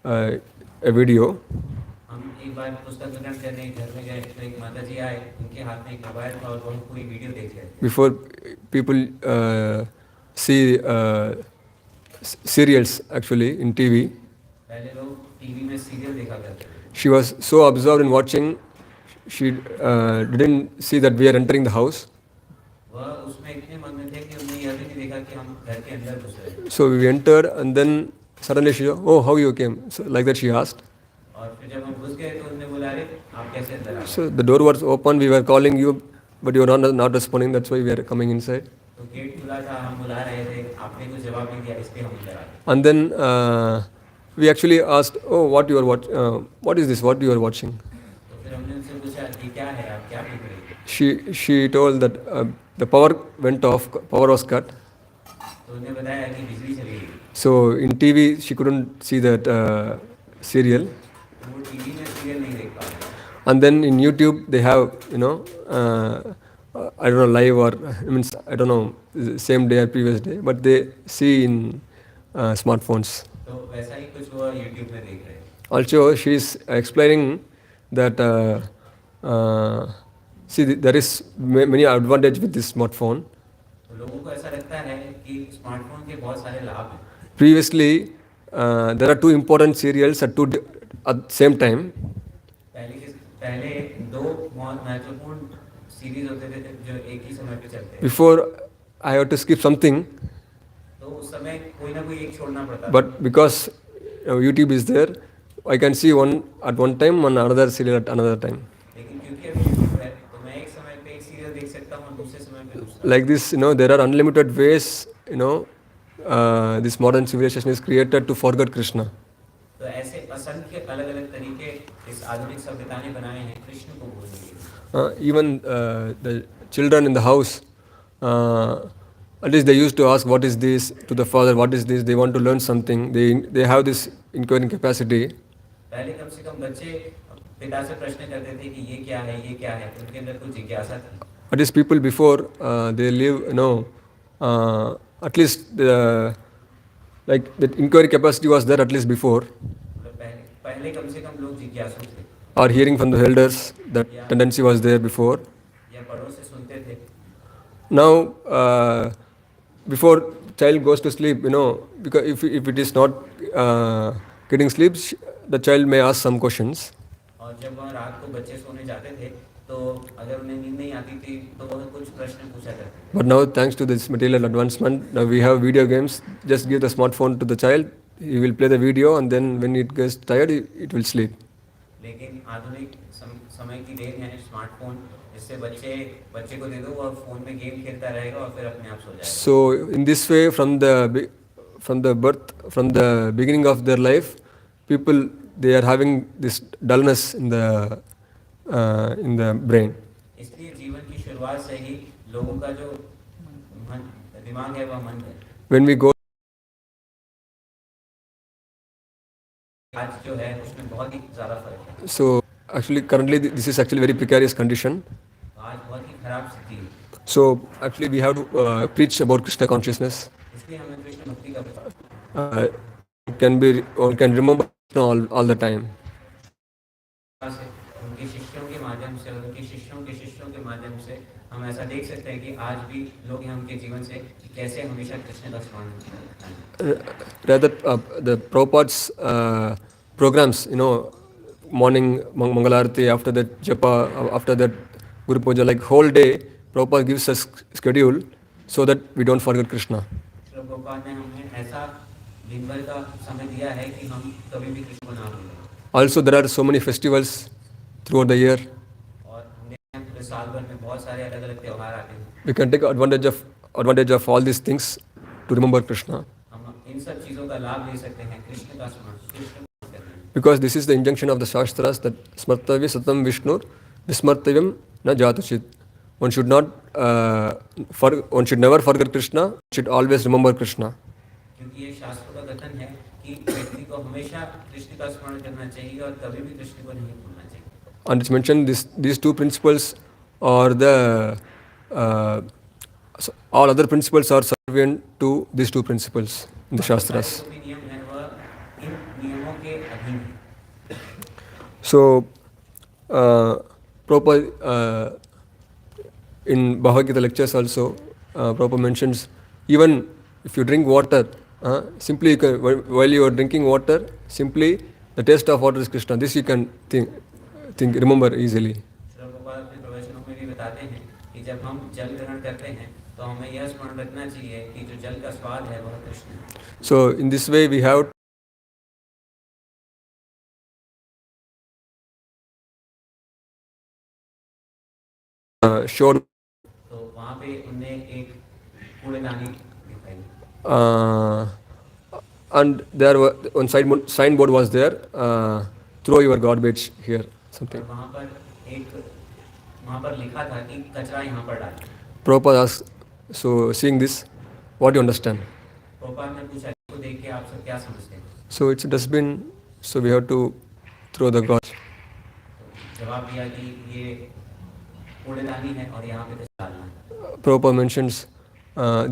a video. हम एक बार पुस्तक वितरण करने घर में गए तो एक माता जी आए, उनके हाथ में एक मोबाइल था और वह पूरी वीडियो देख रहे थे। Before people see serials actually in TV, पहले लोग टीवी में सीरियल देखा करते थे। she was so absorbed in watching, she didn't see that we are entering the house. वह उसमें इतने मग्न थे कि उन्हें यह भी नहीं देखा कि हम घर के अंदर घुस रहे हैं। So we entered and then suddenly she said, "Oh, how you came?" So like that she asked. और फिर जब हम घुस गए तो उन्होंने बोला, अरे आप कैसे अंदर आ गए? So the door was open. We were calling you, but you were not responding. That's why we are coming inside. तो गेट खुला था, हम बुला रहे थे, आपने कुछ जवाब नहीं दिया, इसलिए हम अंदर आ गए। And then we actually asked, "Oh, what is this? What you are watching?" तो फिर हमने उनसे पूछा कि क्या है, आप क्या देख रहे हैं? She told that the power went off. Power was cut. तो उन्हें बताया कि बिजली चली गई। So in TV she couldn't see that serial. तो वो टीवी में सीरियल नहीं देख पा रहे। And then in YouTube they have, I don't know, live or means I don't know, same day or previous day, but they see in smartphones. तो वैसा ही कुछ वो यूट्यूब में देख रहे हैं। Also, she is explaining that see, there is many advantage with this smartphone. तो लोगों को ऐसा लगता है कि स्मार्टफोन के बहुत सारे लाभ हैं। Previously, there are two important serials at the same time. पहले दो बहुत महत्वपूर्ण सीरीज होते थे जो एक ही समय पे चलते थे। Before, I have to skip something, तो उस समय कोई ना कोई एक छोड़ना पड़ता था। but because YouTube is there, I can see one at one time and another serial at another time. लेकिन क्योंकि अभी यूट्यूब है तो मैं एक समय पे एक सीरियल देख सकता हूँ और दूसरे समय पे दूसरा। Like this, there are unlimited ways, this modern civilization is created to forget Krishna. तो ऐसे असंख्य अलग-अलग तरीके इस आधुनिक सभ्यता ने बनाए हैं कृष्ण को भूलने के लिए। Even the children in the house, at least they used to ask, "What is this?" to the father. What is this? They want to learn something. They have this inquiring capacity. पहले कम से कम बच्चे पिता से प्रश्न करते थे कि ये क्या है, ये क्या है, उनके अंदर कुछ जिज्ञासा थी। At least people before, they live, at least like the inquiry capacity was there at least before. पहले कम से कम लोग जिज्ञासु थे। Or hearing from the elders, that tendency was there before. या बड़ों से सुनते थे। Now, before child goes to sleep, because if it is not getting sleep, the child may ask some questions. और जब वह रात को बच्चे सोने जाते थे तो अगर उन्हें नींद नहीं आती थी तो वह कुछ प्रश्न पूछा करते थे। But now, thanks to this material advancement, now we have video games. Just give the smartphone to the child, he will play the video, and then when it gets tired, it will sleep. लेकिन आधुनिक समय की then है smartphone, इससे बच्चे को दे दो, वह फोन में गेम खेलता रहेगा और फिर अपने आप सो जाएगा। So in this way, from the beginning of their life, people, they are having this dullness in the brain. इसलिए जीवन की शुरुआत से ही लोगों का जो दिमाग है वह मंद है। When we go, आज जो है उसमें बहुत ही ज़्यादा फर्क है। so actually currently this is actually very precarious condition. आज बहुत ही खराब स्थिति है। So actually we have to preach about Krishna consciousness. इसलिए हमें कृष्ण भक्ति का प्रचार Can be or can remember Krishna all the time. से उनके शिष्यों के माध्यम से और उनके शिष्यों के शिष्यों के माध्यम से हम ऐसा देख सकते हैं कि आज भी लोग हैं उनके जीवन से कि कैसे हमेशा कृष्ण का स्मरण करते हैं। Rather the Prabhupada's programs, morning Mangalarti, after that Japa, after that Guru Puja, like whole day, Prabhupada gives us schedule so that we don't forget Krishna. Prabhupada ने हमें ऐसा दिन भर का समय दिया है कि हम कभी भी कृष्ण को ना भूलें। Also, there are so many festivals throughout the year. और हमने पूरे साल भर में बहुत सारे अलग अलग त्योहार आते हैं। We can take advantage of all these things to remember Krishna. हम इन सब चीज़ों का लाभ ले सकते हैं कृष्ण का स्मरण करने में। Because this is the injunction of the Shastras that Smartavya Satam Vishnur Vismartavyam na Jatuchit. One should not one should never forget Krishna, one should always remember Krishna. क्योंकि ये शास्त्रों का कथन है कि व्यक्ति को हमेशा कृष्ण का स्मरण करना चाहिए और कभी भी कृष्ण को नहीं भूलना चाहिए। And it's mentioned these two principles are the all other principles are subservient to these two principles in the Shastras. जो भी नियम है वह इन नियमों के अधीन है। So, Prabhupada in Bhagavad Gita lectures also, Prabhupada mentions even if you drink water, simply while you are drinking water, simply the taste of water is Krishna. This you can remember easily. Prabhupada अपने प्रवचनों में भी बताते हैं कि जब हम जल ग्रहण करते हैं तो हमें यह स्मरण रखना चाहिए कि जो जल का स्वाद है वह कृष्ण है। So in this way we have showed तो वहाँ पे उनने एक कूड़ेदानी दिखाई and there were one signboard was there, throw your garbage here, something. और वहाँ पर लिखा था कि कचरा यहाँ पर डालें। Prabhupada asked, so seeing this, what do you understand? Prabhupada ने पूछा इसको देख के आप सब क्या समझते हैं? So it's a dustbin, so we have to throw the garbage. जवाब दिया कि ये कूड़ेदानी है और यहाँ पे कचरा डालना है। Prabhupada mentions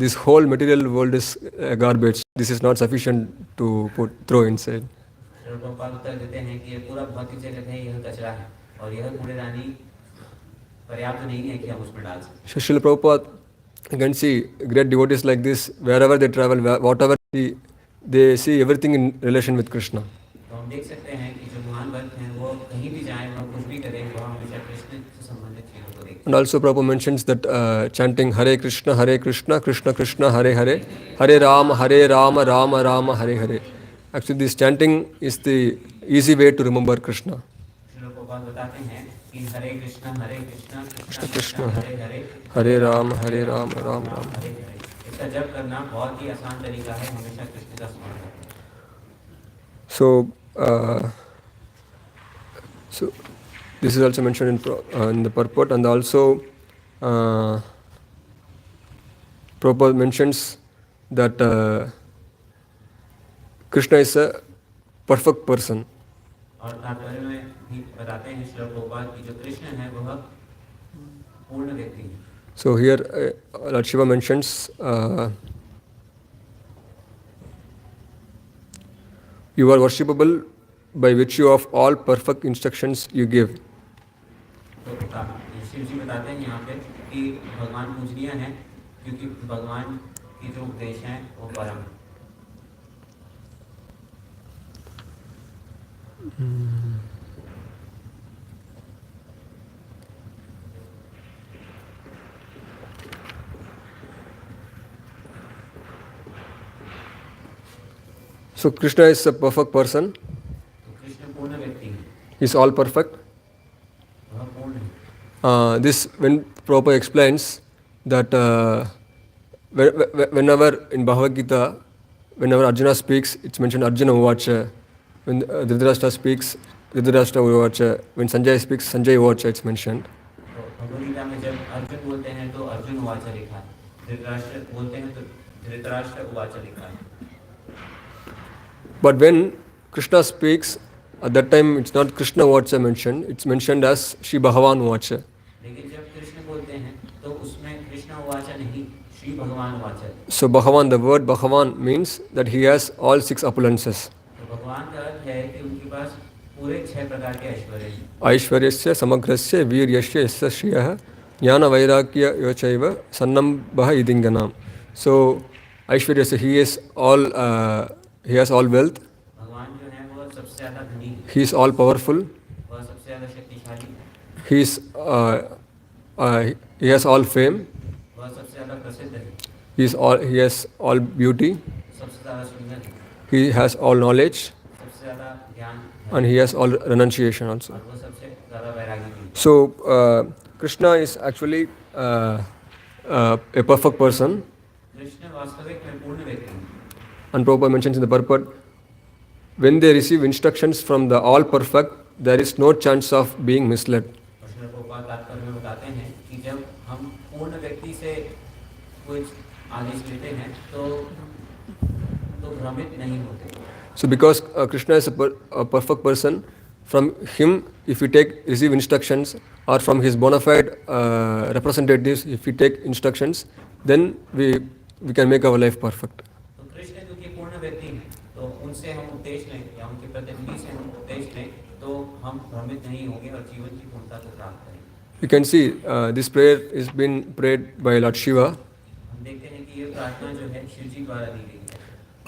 this whole material world is garbage. This is not sufficient to throw inside. Prabhupada उत्तर देते हैं कि ये पूरा भौतिक जगत है, यह कचरा है और यह कूड़ेदानी पर्याप्त नहीं है कि हम उसमें डाल सकें। So Srila Prabhupada, you can see great devotees like this, wherever they travel, whatever they see everything in relation with Krishna. तो हम देख सकते हैं कि जो महान भक्त हैं वो कहीं भी जाएं, वह कुछ भी करें, वह हमेशा कृष्ण से संबंधित चीज़ों को देखते हैं। And also Prabhupada mentions that chanting Hare Krishna, Krishna Krishna, Hare Hare, Hare Rama, Rama Rama, Hare Hare. Actually this chanting is the easy way to remember Krishna. Srila Prabhupada बताते हैं कि हरे Krishna Krishna Krishna Krishna, Hare Hare, Hare Rama, Ram Ram. Hare Hare. इसका जप करना बहुत ही आसान तरीका है, हमेशा कृष्ण का स्मरण करना। So, so this is also mentioned in the purport, and also Prabhupada mentions that Krishna is a perfect person. और तात्पर्य में भी बताते हैं श्रील प्रभुपाद कि जो कृष्ण है वह पूर्ण व्यक्ति है। So here Lord Shiva mentions you are worshipable by virtue of all perfect instructions you give. तो शिव जी बताते हैं यहाँ पे कि भगवान पूजनीय है क्योंकि भगवान की जो उपदेश हैं वो परम है। So Krishna is a perfect person. तो कृष्ण पूर्ण व्यक्ति है, He is all perfect. वह पूर्ण है। This when Prabhupada explains that whenever in Bhagavad Gita, whenever Arjuna speaks, it's mentioned Arjuna Uvacha. When Dhritarashtra speaks, Dhritarashtra Uvacha. When Sanjay speaks, Sanjay Uvacha, it's mentioned. तो भगवद गीता में जब अर्जुन बोलते हैं तो अर्जुन उवाच लिखा है, धृतराष्ट्र बोलते हैं तो धृतराष्ट्र उवाच लिखा है। But when Krishna speaks, at that time it's not Krishna Vacha mentioned, it's mentioned as Shri Bhagavan Vacha. लेकिन जब कृष्ण बोलते हैं तो उसमें कृष्ण उवाच नहीं, श्री भगवान उवाच है। So Bhagavan, the word Bhagavan means that he has all six opulences. तो भगवान का अर्थ है कि उनके पास पूरे 6 प्रकार के ऐश्वर्य हैं। Aishwaryasya samagrasya वीर्यस्य यस्य श्रियः ज्ञान वैराग्य योचैव सन्नम्भः idinganam. So Aishwaryasya, he has all wealth, भगवान जो है वो सबसे ज्यादा धनी है, he is all powerful, वह सबसे ज्यादा शक्तिशाली है, he is he has all fame, वह सबसे ज्यादा प्रसिद्ध है, he has all beauty, सबसे ज्यादा सुंदर है, he has all knowledge, सबसे ज्यादा ज्ञान है, and he has all renunciation also. और वो सबसे ज्यादा वैरागी भी है। So Krishna is actually a perfect person, Krishna वास्तविक में पूर्ण व्यक्ति है। and Prabhupada mentions in the purport, when they receive instructions from the all perfect, there is no chance of being misled. और श्रील प्रभुपाद तात्पर्य में बताते हैं कि जब हम पूर्ण व्यक्ति से कुछ आदेश लेते हैं तो भ्रमित नहीं होते। So because Krishna is a perfect person, from him if we receive instructions, or from his bona fide representatives if we take instructions, then we can make our life perfect. तो कृष्ण क्योंकि पूर्ण व्यक्ति हैं, तो उनसे हम उपदेश लें या उनके प्रतिनिधि से हम उपदेश लें तो हम भ्रमित नहीं होंगे और जीवन की पूर्णता को प्राप्त करेंगे। You can see this prayer is been prayed by Lord Shiva. हम देखते हैं कि ये प्रार्थना जो है शिव जी द्वारा दी गई है।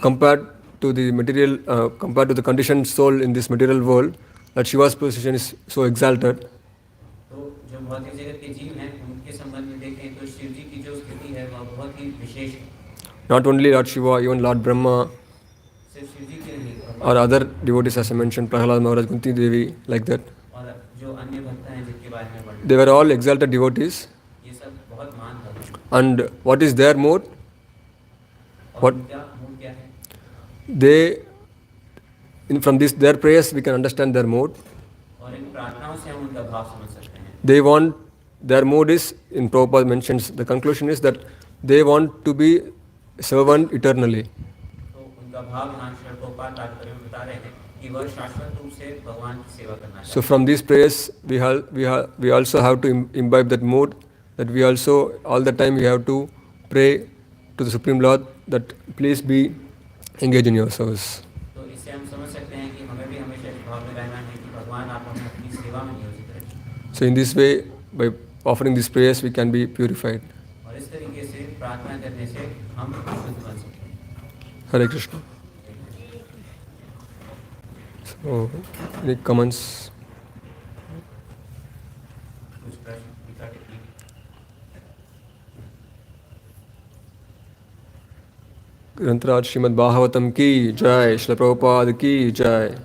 Compared to the material, compared to the conditioned soul in this material world, that Shiva's position is so exalted. तो जो भौतिक जगत के जीव हैं उनके संबंध में देखें तो शिव जी की जो स्थिति है वह बहुत ही विशेष है। Not only Lord Shiva, even Lord Brahma, सिर्फ शिव जी की नहीं or other devotees as I mentioned, Prahalad Maharaj, Kunti Devi, like that. और जो अन्य भक्त हैं जिनके बारे में वर्णन, They were all exalted devotees. ये सब बहुत महान भक्त हैं। And what is their mode? और What उनका मूल क्या है? they, from this their prayers we can understand their mode. और इन प्रार्थनाओं से हम उनका भाव समझ सकते हैं। They want, their mode is, in Prabhupada mentions, the conclusion is that they want to be servant eternally. तो उनका भाव यहाँ श्रील प्रभुपाद तात्पर्य में बता रहे हैं कि वह शाश्वत रूप से भगवान की सेवा करना So चाहते from these prayers we also have to imbibe that mode, that we also all the time we have to pray to the Supreme Lord that please be engaged in your service. हैं। तो इससे हम समझ सकते हैं कि हमें भी हमेशा इस भाव में रहना है कि भगवान आप हमें अपनी सेवा में नियोजित रखें। So in this way, by offering these prayers we can be purified. और इस तरीके से प्रार्थना करने से हम शुद्ध बन सकते हैं। Hare Krishna. So any comments? कुछ प्रश्न टीका टिप्पणी? ग्रंथराज श्रीमद् भागवतम की जय, श्रील प्रभुपाद की जय।